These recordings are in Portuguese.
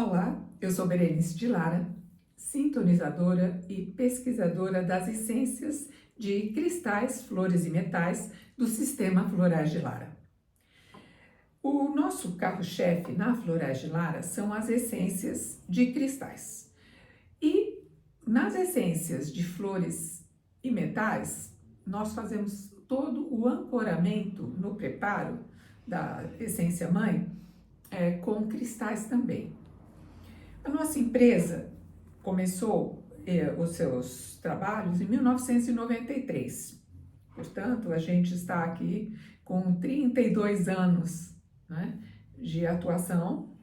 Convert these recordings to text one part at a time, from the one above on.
Olá, eu sou Berenice de Lara, sintonizadora e pesquisadora das essências de cristais, flores e metais do Sistema Florais de Lara. O nosso carro-chefe na Florais de Lara são as essências de cristais. E nas essências de flores e metais, nós fazemos todo o ancoramento no preparo da essência mãe com cristais também. A nossa empresa começou os seus trabalhos em 1993. Portanto, a gente está aqui com 32 anos, né, de atuação,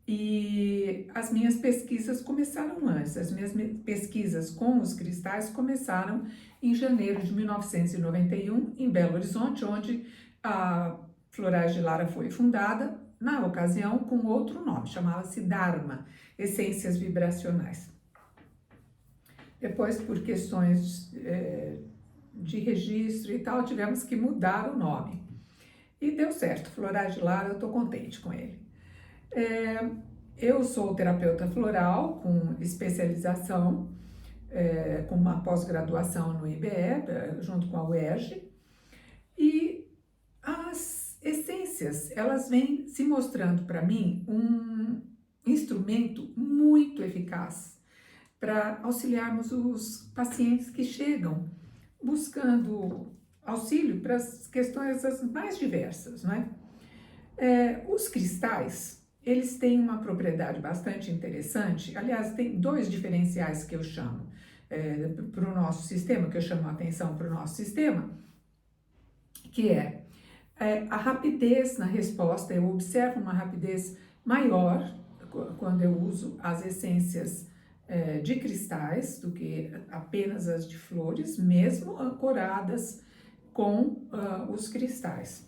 e as minhas pesquisas começaram antes. As minhas pesquisas com os cristais começaram em janeiro de 1991, em Belo Horizonte, onde a Florais de Lara foi fundada, na ocasião com outro nome, chamava-se Dharma, Essências Vibracionais. Depois, por questões de registro e tal, tivemos que mudar o nome. E deu certo, Florais de Lara, eu estou contente com ele. Eu sou terapeuta floral com especialização, com uma pós-graduação no IBE, junto com a UERJ, e as essências, elas vêm se mostrando para mim um instrumento muito eficaz para auxiliarmos os pacientes que chegam buscando auxílio para as questões as mais diversas, não é? Os cristais, eles têm uma propriedade bastante interessante. Aliás, tem dois diferenciais que eu chamo para o nosso sistema, que eu chamo a atenção para o nosso sistema, que a rapidez na resposta. Eu observo uma rapidez maior quando eu uso as essências de cristais do que apenas as de flores, mesmo ancoradas com os cristais.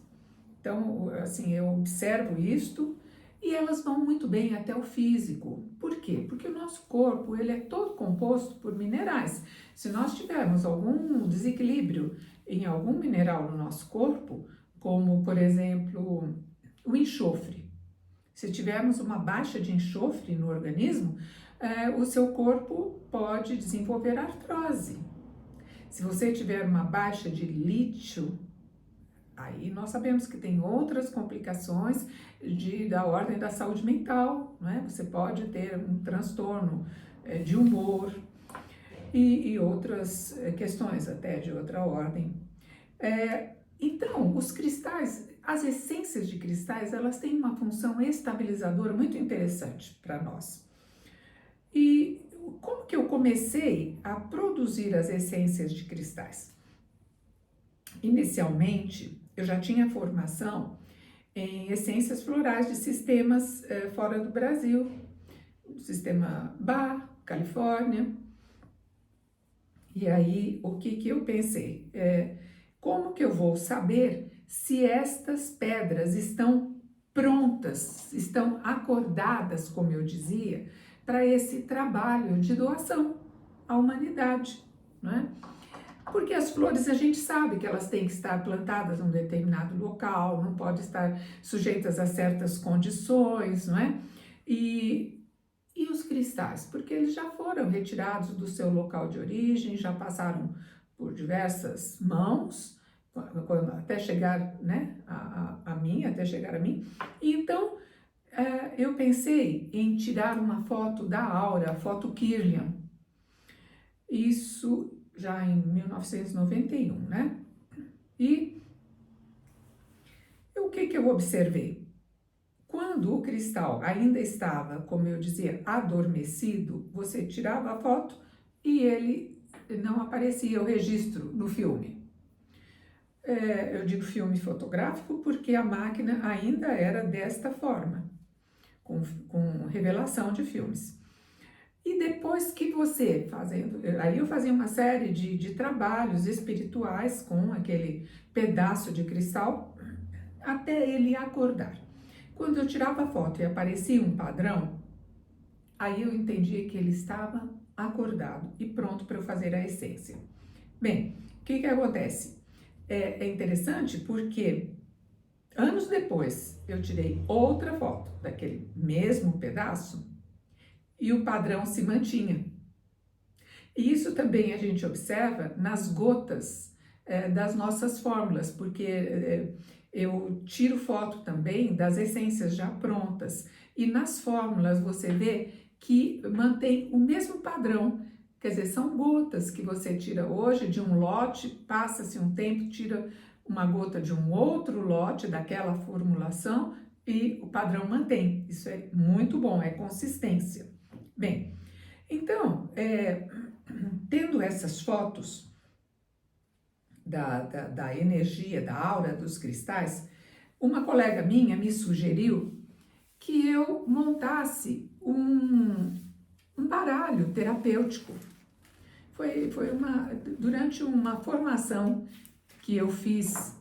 Então, assim, eu observo isto e elas vão muito bem até o físico. Por quê? Porque o nosso corpo, ele é todo composto por minerais. Se nós tivermos algum desequilíbrio em algum mineral no nosso corpo, como, por exemplo, o enxofre. Se tivermos uma baixa de enxofre no organismo, o seu corpo pode desenvolver artrose. Se você tiver uma baixa de lítio, aí nós sabemos que tem outras complicações da ordem da saúde mental, né? Você pode ter um transtorno de humor e outras questões até de outra ordem. Então, os cristais, as essências de cristais, elas têm uma função estabilizadora muito interessante para nós. E como que eu comecei a produzir as essências de cristais? Inicialmente, eu já tinha formação em essências florais de sistemas fora do Brasil, sistema Bach, Califórnia. E aí, o que eu pensei? Como que eu vou saber se estas pedras estão prontas, estão acordadas, como eu dizia, para esse trabalho de doação à humanidade, não é? Porque as flores a gente sabe que elas têm que estar plantadas num determinado local, não pode estar sujeitas a certas condições, não é? E os cristais, porque eles já foram retirados do seu local de origem, já passaram por diversas mãos, até chegar, né, até chegar a mim. E então, eu pensei em tirar uma foto da aura, a foto Kirlian. Isso já em 1991, né? E o que eu observei? Quando o cristal ainda estava, como eu dizia, adormecido, você tirava a foto e ele não aparecia o registro no filme. Eu digo filme fotográfico porque a máquina ainda era desta forma, com revelação de filmes. E depois que você aí eu fazia uma série de trabalhos espirituais com aquele pedaço de cristal até ele acordar. Quando eu tirava a foto e aparecia um padrão, aí eu entendia que ele estava acordado e pronto para eu fazer a essência. Bem, o que acontece? É interessante porque anos depois eu tirei outra foto daquele mesmo pedaço e o padrão se mantinha. E isso também a gente observa nas gotas das nossas fórmulas, porque eu tiro foto também das essências já prontas e nas fórmulas você vê que mantém o mesmo padrão. Quer dizer, são gotas que você tira hoje de um lote, passa-se um tempo, tira uma gota de um outro lote daquela formulação e o padrão mantém. Isso é muito bom, é consistência. Bem, então, tendo essas fotos da energia, da aura dos cristais, uma colega minha me sugeriu que eu montasse um baralho terapêutico. Foi durante uma formação que eu fiz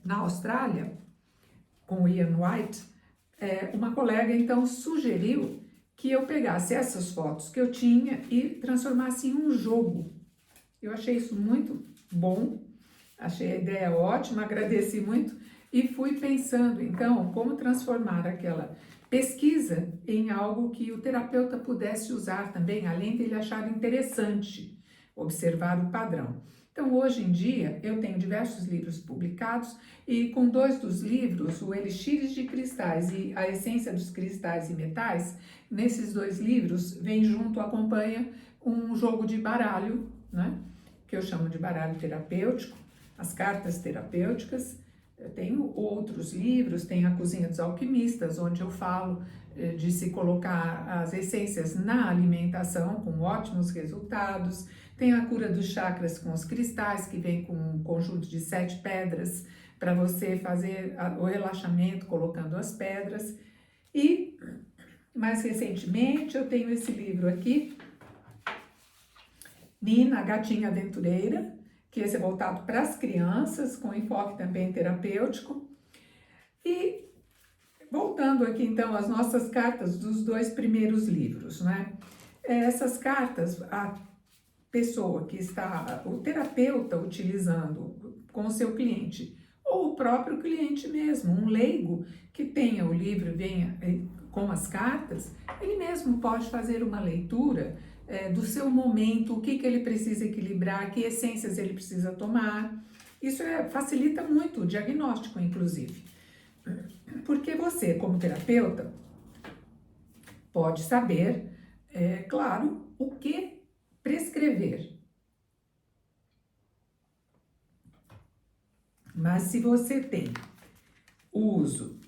na Austrália, com o Ian White, uma colega então sugeriu que eu pegasse essas fotos que eu tinha e transformasse em um jogo. Eu achei isso muito bom, achei a ideia ótima, agradeci muito e fui pensando então como transformar aquela pesquisa em algo que o terapeuta pudesse usar também, além dele achar interessante observar o padrão. Então, hoje em dia, eu tenho diversos livros publicados e com 2 dos livros, o Elixires de Cristais e a Essência dos Cristais e Metais, nesses 2 livros, vem junto, acompanha um jogo de baralho, né, que eu chamo de baralho terapêutico, as cartas terapêuticas. Eu tenho outros livros, tem a Cozinha dos Alquimistas, onde eu falo de se colocar as essências na alimentação com ótimos resultados. Tem a Cura dos Chakras com os cristais, que vem com um conjunto de 7 pedras para você fazer o relaxamento colocando as pedras. E mais recentemente eu tenho esse livro aqui, Nina, a Gatinha Aventureira, que esse é voltado para as crianças, com enfoque também terapêutico. E voltando aqui então às nossas cartas dos 2 primeiros livros, né? Essas cartas, a pessoa que está, o terapeuta utilizando com o seu cliente, ou o próprio cliente mesmo, um leigo que tenha o livro, venha com as cartas, ele mesmo pode fazer uma leitura do seu momento, o que ele precisa equilibrar, que essências ele precisa tomar. Isso facilita muito o diagnóstico, inclusive. Porque você, como terapeuta, pode saber, claro, o que prescrever. Mas se você tem o uso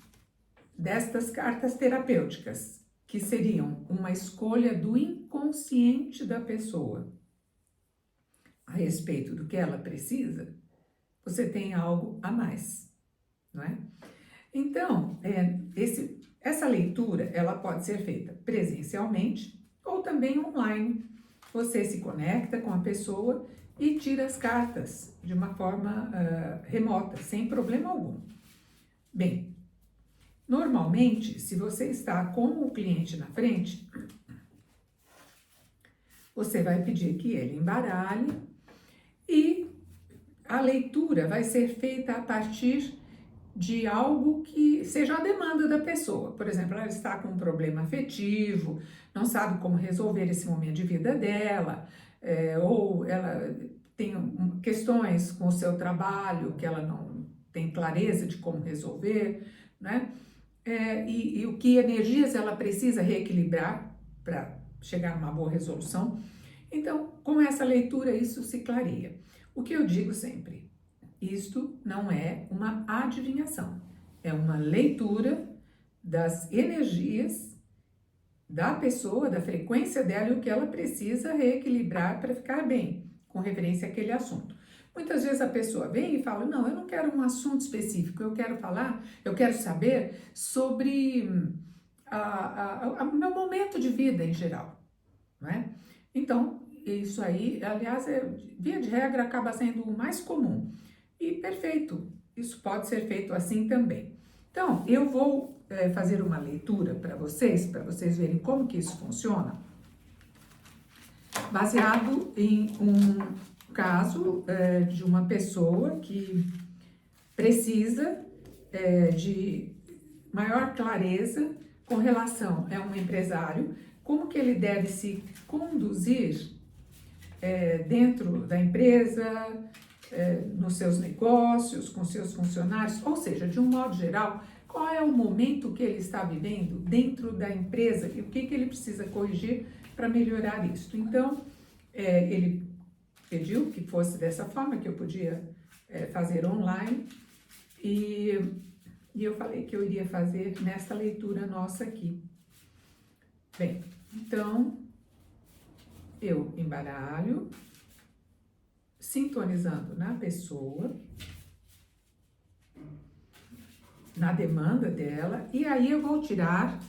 destas cartas terapêuticas, que seriam uma escolha do inconsciente da pessoa a respeito do que ela precisa, você tem algo a mais, não é? Então, essa leitura, ela pode ser feita presencialmente ou também online. Você se conecta com a pessoa e tira as cartas de uma forma remota, sem problema algum. Bem, normalmente, se você está com o cliente na frente, você vai pedir que ele embaralhe e a leitura vai ser feita a partir de algo que seja a demanda da pessoa. Por exemplo, ela está com um problema afetivo, não sabe como resolver esse momento de vida dela, ou ela tem questões com o seu trabalho que ela não tem clareza de como resolver, né? E o que energias ela precisa reequilibrar para chegar a uma boa resolução. Então, com essa leitura, isso se clareia. O que eu digo sempre, isto não é uma adivinhação, é uma leitura das energias da pessoa, da frequência dela e o que ela precisa reequilibrar para ficar bem, com referência àquele assunto. Muitas vezes a pessoa vem e fala, não, eu não quero um assunto específico, eu quero saber sobre o meu momento de vida em geral, não é? Então, isso aí, aliás, via de regra, acaba sendo o mais comum. E perfeito, isso pode ser feito assim também. Então, eu vou fazer uma leitura para vocês verem como que isso funciona, baseado em um caso de uma pessoa que precisa de maior clareza com relação a um empresário, como que ele deve se conduzir dentro da empresa, nos seus negócios, com seus funcionários, ou seja, de um modo geral, qual é o momento que ele está vivendo dentro da empresa e o que ele precisa corrigir para melhorar isso. Então, ele pediu que fosse dessa forma, que eu podia fazer online, e eu falei que eu iria fazer nesta leitura nossa aqui. Bem, então, eu embaralho, sintonizando na pessoa, na demanda dela, e aí eu vou tirar,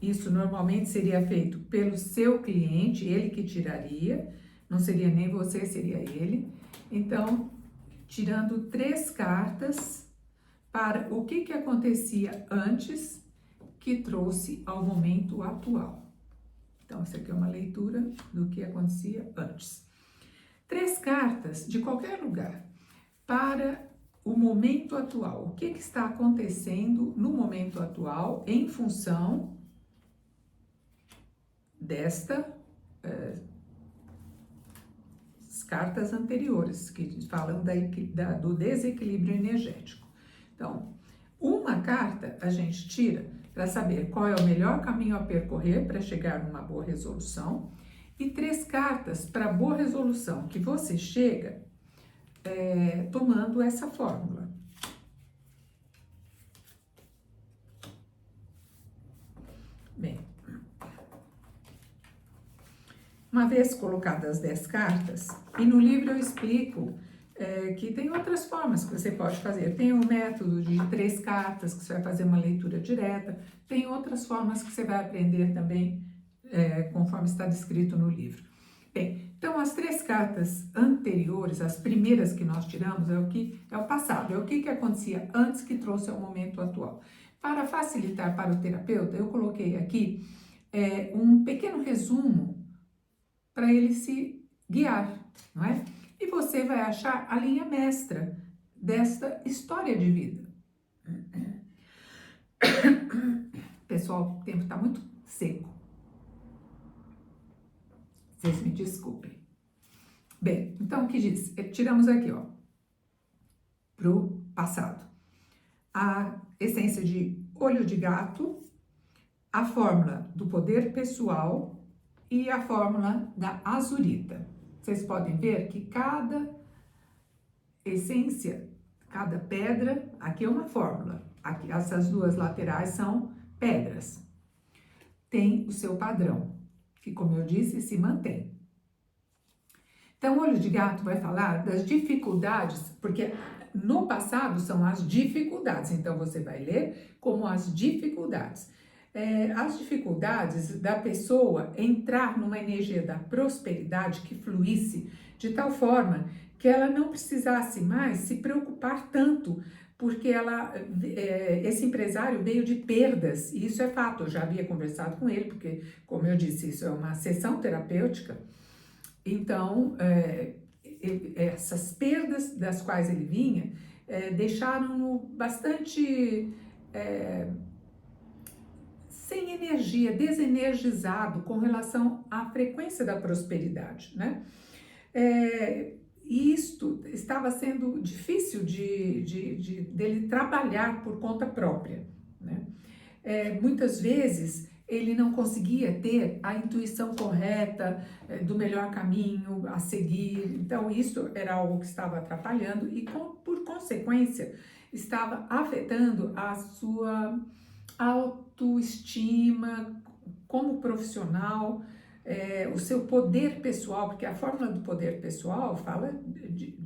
isso normalmente seria feito pelo seu cliente, ele que tiraria, não seria nem você, seria ele. Então, tirando 3 cartas para o que acontecia antes que trouxe ao momento atual. Então, essa aqui é uma leitura do que acontecia antes. 3 cartas de qualquer lugar para o momento atual. O que está acontecendo no momento atual em função destas cartas anteriores, que falam do desequilíbrio energético. Então, uma carta a gente tira para saber qual é o melhor caminho a percorrer para chegar numa boa resolução, e 3 cartas para boa resolução, que você chega tomando essa fórmula. Bem, uma vez colocadas as 10 cartas, e no livro eu explico que tem outras formas que você pode fazer. Tem o método de 3 cartas, que você vai fazer uma leitura direta. Tem outras formas que você vai aprender também, conforme está descrito no livro. Bem, então as 3 cartas anteriores, as primeiras que nós tiramos, é o passado, é o que acontecia antes que trouxe ao momento atual. Para facilitar para o terapeuta, eu coloquei aqui um pequeno resumo para ele se guiar, não é? E você vai achar a linha mestra desta história de vida. Pessoal, o tempo está muito seco. Vocês me desculpem. Bem, então o que diz? Tiramos aqui, ó, pro passado. A essência de olho de gato, a fórmula do poder pessoal e a fórmula da azurita. Vocês podem ver que cada essência, cada pedra, aqui é uma fórmula. Aqui, essas 2 laterais são pedras. Tem o seu padrão, que, como eu disse, se mantém. Então, o olho de gato vai falar das dificuldades, porque no passado são as dificuldades. Então, você vai ler como as dificuldades. As dificuldades da pessoa entrar numa energia da prosperidade que fluísse de tal forma que ela não precisasse mais se preocupar tanto, porque esse empresário veio de perdas, e isso é fato. Eu já havia conversado com ele, porque, como eu disse, isso é uma sessão terapêutica. Então, essas perdas das quais ele vinha deixaram-no bastante sem energia, desenergizado com relação à frequência da prosperidade, né? E isto estava sendo difícil dele trabalhar por conta própria, né? Muitas vezes ele não conseguia ter a intuição correta do melhor caminho a seguir. Então, isso era algo que estava atrapalhando e, por consequência, estava afetando a sua autoestima como profissional, o seu poder pessoal, porque a fórmula do poder pessoal fala,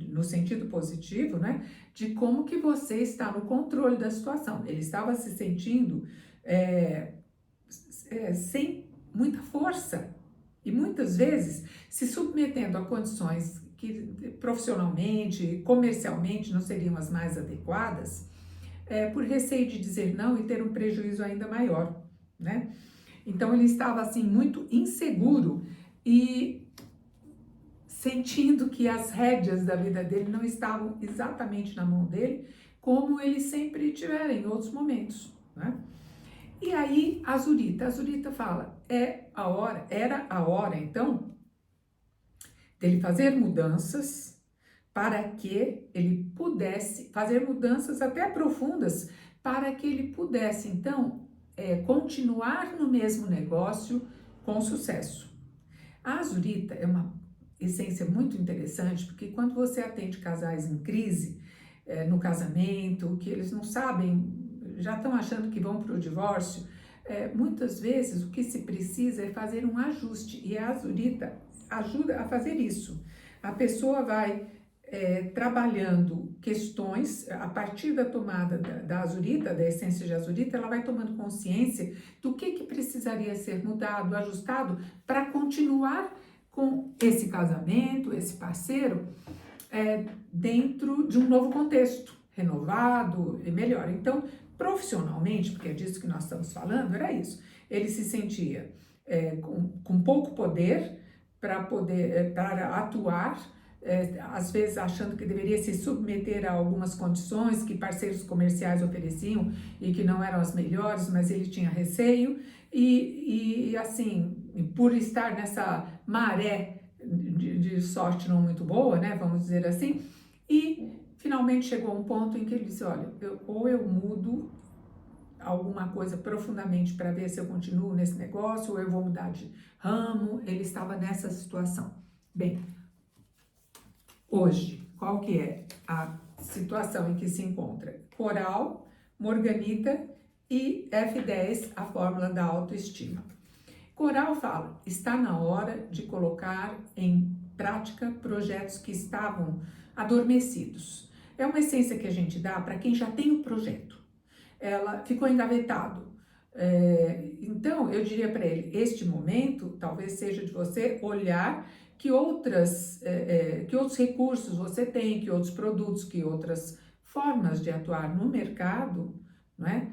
no sentido positivo, né, de como que você está no controle da situação. Ele estava se sentindo sem muita força e muitas vezes se submetendo a condições que profissionalmente, comercialmente não seriam as mais adequadas, por receio de dizer não e ter um prejuízo ainda maior, né? Então ele estava assim muito inseguro e sentindo que as rédeas da vida dele não estavam exatamente na mão dele, como ele sempre tivera em outros momentos, né? E aí a Zurita fala, era a hora então dele fazer mudanças para que ele pudesse fazer mudanças até profundas, para que ele pudesse então continuar no mesmo negócio com sucesso. A Zurita é uma essência muito interessante, porque quando você atende casais em crise, no casamento, que eles não sabem, já estão achando que vão para o divórcio, muitas vezes o que se precisa é fazer um ajuste, e a Zurita ajuda a fazer isso. A pessoa vai trabalhando questões, a partir da tomada da azurita, da essência de azurita, ela vai tomando consciência do que precisaria ser mudado, ajustado, para continuar com esse casamento, esse parceiro, dentro de um novo contexto, renovado e melhor. Então, profissionalmente, porque é disso que nós estamos falando, era isso. Ele se sentia com pouco poder para atuar, às vezes achando que deveria se submeter a algumas condições que parceiros comerciais ofereciam e que não eram as melhores, mas ele tinha receio e assim, por estar nessa maré de sorte não muito boa, né, vamos dizer assim, e finalmente chegou um ponto em que ele disse, olha, ou eu mudo alguma coisa profundamente para ver se eu continuo nesse negócio, ou eu vou mudar de ramo. Ele estava nessa situação. Bem, hoje, qual que é a situação em que se encontra? Coral, Morganita e F10, a fórmula da autoestima. Coral fala, está na hora de colocar em prática projetos que estavam adormecidos. É uma essência que a gente dá para quem já tem o projeto. Ela ficou engavetado. Então, eu diria para ele, este momento talvez seja de você olhar que outros recursos você tem, que outros produtos, que outras formas de atuar no mercado, não é?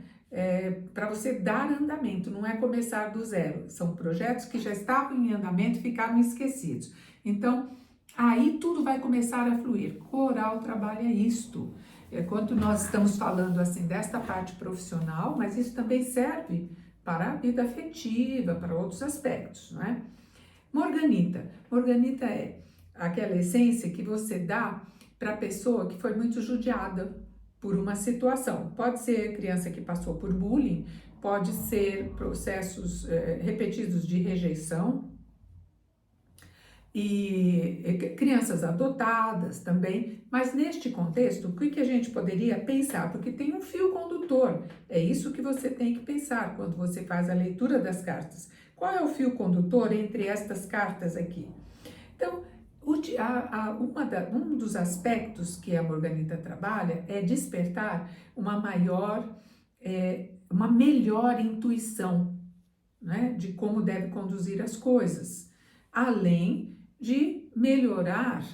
Para você dar andamento, não é começar do zero. São projetos que já estavam em andamento e ficaram esquecidos. Então, aí tudo vai começar a fluir. Coral trabalha isto. Quando nós estamos falando assim desta parte profissional, mas isso também serve para a vida afetiva, para outros aspectos, não é? Morganita é aquela essência que você dá para a pessoa que foi muito judiada por uma situação. Pode ser criança que passou por bullying, pode ser processos repetidos de rejeição, e crianças adotadas também, mas neste contexto, o que a gente poderia pensar? Porque tem um fio condutor, é isso que você tem que pensar quando você faz a leitura das cartas. Qual é o fio condutor entre estas cartas aqui? Então, um dos aspectos que a Morganita trabalha é despertar uma melhor intuição, né, de como deve conduzir as coisas, além de melhorar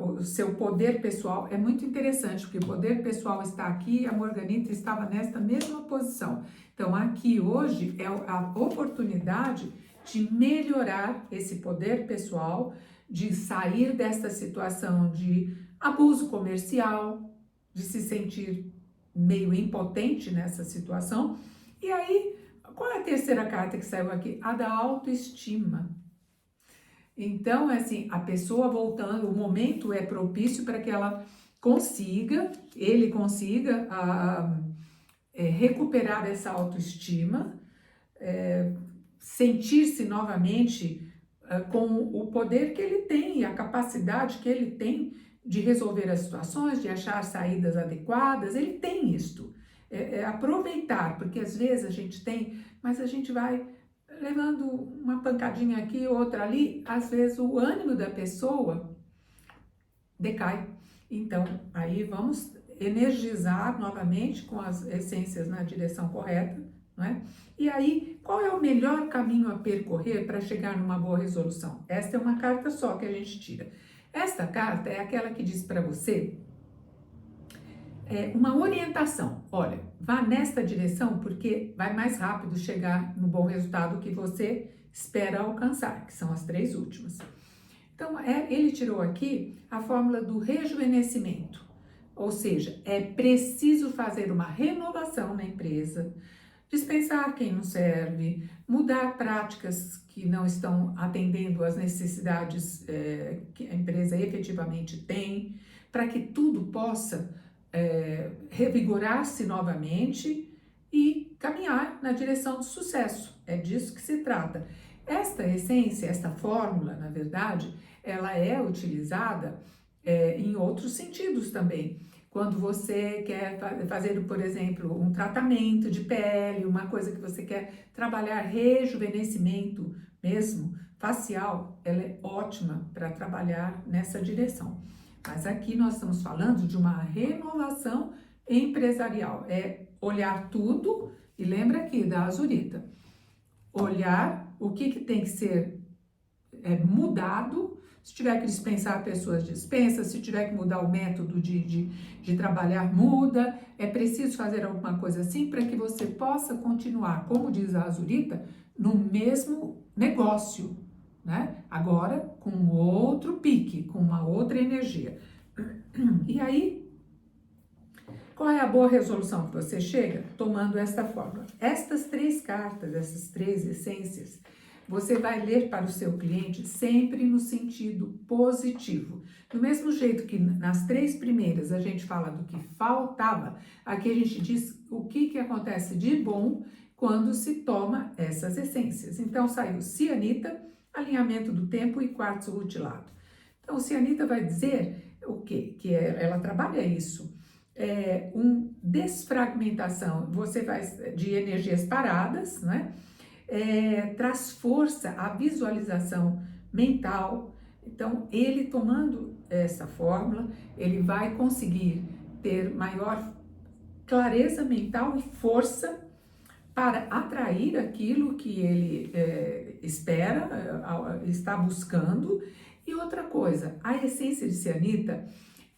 o seu poder pessoal. É muito interessante, porque o poder pessoal está aqui e a Morganita estava nesta mesma posição. Então, aqui hoje é a oportunidade de melhorar esse poder pessoal, de sair desta situação de abuso comercial, de se sentir meio impotente nessa situação. E aí, qual é a terceira carta que saiu aqui? A da autoestima. Então, assim, a pessoa voltando, o momento é propício para que ele consiga recuperar essa autoestima, sentir-se novamente com o poder que ele tem, a capacidade que ele tem de resolver as situações, de achar saídas adequadas. Ele tem isto. Aproveitar, porque às vezes a gente tem, mas a gente vai levando uma pancadinha aqui, outra ali, às vezes o ânimo da pessoa decai. Então, aí vamos energizar novamente com as essências na direção correta, não é? E aí, qual é o melhor caminho a percorrer para chegar numa boa resolução? Esta é uma carta só que a gente tira. Esta carta é aquela que diz para você uma orientação. Olha, vá nesta direção porque vai mais rápido chegar no bom resultado que você espera alcançar, que são as 3 últimas. Então, ele tirou aqui a fórmula do rejuvenescimento, ou seja, é preciso fazer uma renovação na empresa, dispensar quem não serve, mudar práticas que não estão atendendo às necessidades que a empresa efetivamente tem, para que tudo possa revigorar-se novamente e caminhar na direção do sucesso. É disso que se trata. Esta essência, esta fórmula, na verdade, ela é utilizada em outros sentidos também. Quando você quer fazer, por exemplo, um tratamento de pele, uma coisa que você quer trabalhar, rejuvenescimento mesmo, facial, ela é ótima para trabalhar nessa direção. Mas aqui nós estamos falando de uma renovação empresarial, é olhar tudo, e lembra aqui da Azurita, olhar o que tem que ser mudado. Se tiver que dispensar pessoas, dispensa. Se tiver que mudar o método de trabalhar, muda. É preciso fazer alguma coisa assim para que você possa continuar, como diz a Azurita, no mesmo negócio, né? Agora com outro pique, com uma outra energia. E aí, qual é a boa resolução que você chega? Tomando esta fórmula. Estas 3 cartas, essas 3 essências, você vai ler para o seu cliente sempre no sentido positivo. Do mesmo jeito que nas 3 primeiras a gente fala do que faltava, aqui a gente diz o que acontece de bom quando se toma essas essências. Então saiu cianita, alinhamento do tempo e quartzo rutilado. Então cianita vai dizer o quê? Que ela trabalha isso. Desfragmentação, você vai de energias paradas, né? Traz força à visualização mental. Então, ele tomando essa fórmula, ele vai conseguir ter maior clareza mental e força para atrair aquilo que ele espera, está buscando. E outra coisa, a essência de cianita,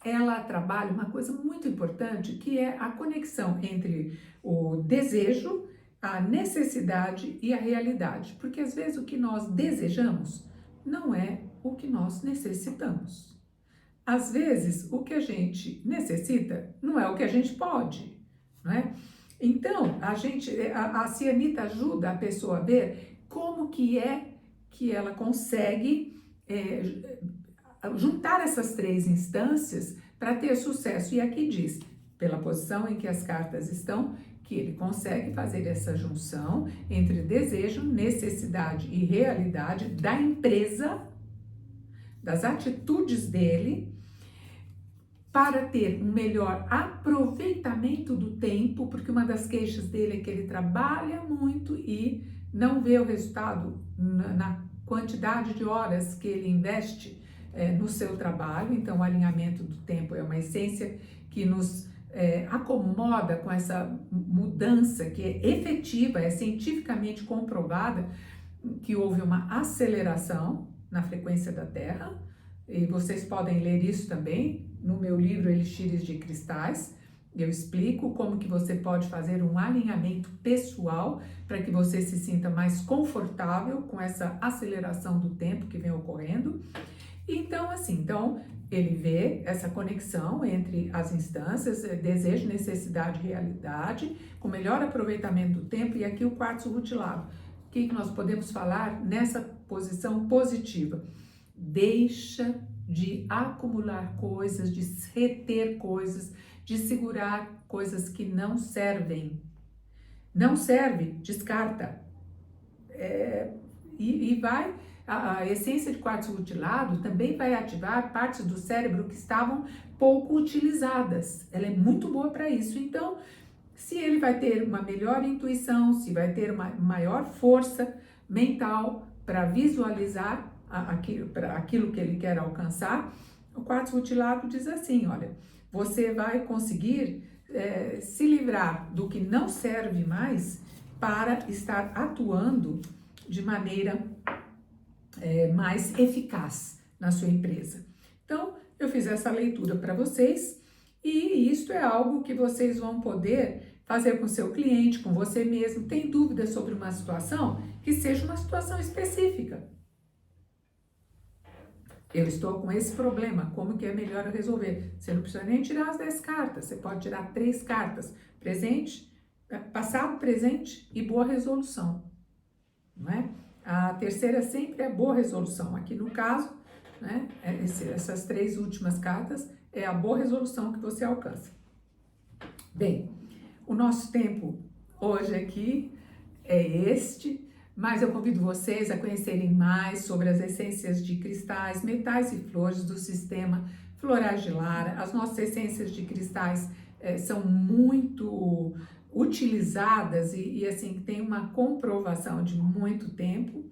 ela trabalha uma coisa muito importante, que é a conexão entre o desejo, a necessidade e a realidade. Porque às vezes o que nós desejamos não é o que nós necessitamos. Às vezes o que a gente necessita não é o que a gente pode, não é? Então, a cianita ajuda a pessoa a ver como que é que ela consegue juntar essas 3 instâncias para ter sucesso. E aqui diz, pela posição em que as cartas estão, que ele consegue fazer essa junção entre desejo, necessidade e realidade da empresa, das atitudes dele, para ter um melhor aproveitamento do tempo, porque uma das queixas dele é que ele trabalha muito e não vê o resultado na quantidade de horas que ele investe no seu trabalho. Então o alinhamento do tempo é uma essência que nos acomoda com essa mudança que é efetiva, é cientificamente comprovada que houve uma aceleração na frequência da Terra, e vocês podem ler isso também no meu livro Elixires de Cristais. Eu explico como que você pode fazer um alinhamento pessoal para que você se sinta mais confortável com essa aceleração do tempo que vem ocorrendo. Então, assim, ele vê essa conexão entre as instâncias, desejo, necessidade e realidade, com melhor aproveitamento do tempo, e aqui o quartzo rutilado. O que nós podemos falar nessa posição positiva? Deixa de acumular coisas, de reter coisas, de segurar coisas que não servem. Não serve, descarta. A essência de quartzo rutilado também vai ativar partes do cérebro que estavam pouco utilizadas. Ela é muito boa para isso. Então, se ele vai ter uma melhor intuição, se vai ter uma maior força mental para visualizar aquilo que ele quer alcançar, o quartzo rutilado diz assim, olha, você vai conseguir se livrar do que não serve mais para estar atuando de maneira mais eficaz na sua empresa. Então, eu fiz essa leitura para vocês, e isto é algo que vocês vão poder fazer com seu cliente, com você mesmo. Tem dúvida sobre uma situação? Que seja uma situação específica. Eu estou com esse problema, como que é melhor eu resolver? Você não precisa nem tirar as 10 cartas, você pode tirar 3 cartas. Presente, passado, presente e boa resolução, não é? A terceira sempre é boa resolução. Aqui no caso, né, essas 3 últimas cartas é a boa resolução que você alcança. Bem, o nosso tempo hoje aqui é este, mas eu convido vocês a conhecerem mais sobre as essências de cristais, metais e flores do sistema Florais de Lara. As nossas essências de cristais são muito utilizadas e assim, tem uma comprovação de muito tempo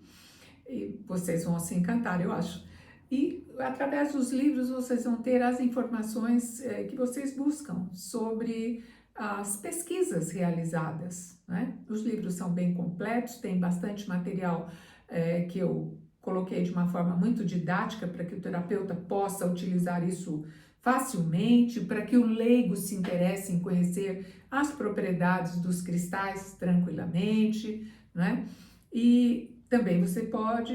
e vocês vão se encantar, eu acho. E através dos livros vocês vão ter as informações que vocês buscam sobre as pesquisas realizadas, né? Os livros são bem completos, tem bastante material que eu coloquei de uma forma muito didática para que o terapeuta possa utilizar isso facilmente, para que o leigo se interesse em conhecer as propriedades dos cristais tranquilamente, né? E também você pode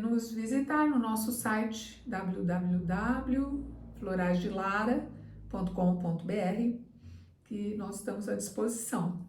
nos visitar no nosso site www.floraisdelara.com.br, que nós estamos à disposição.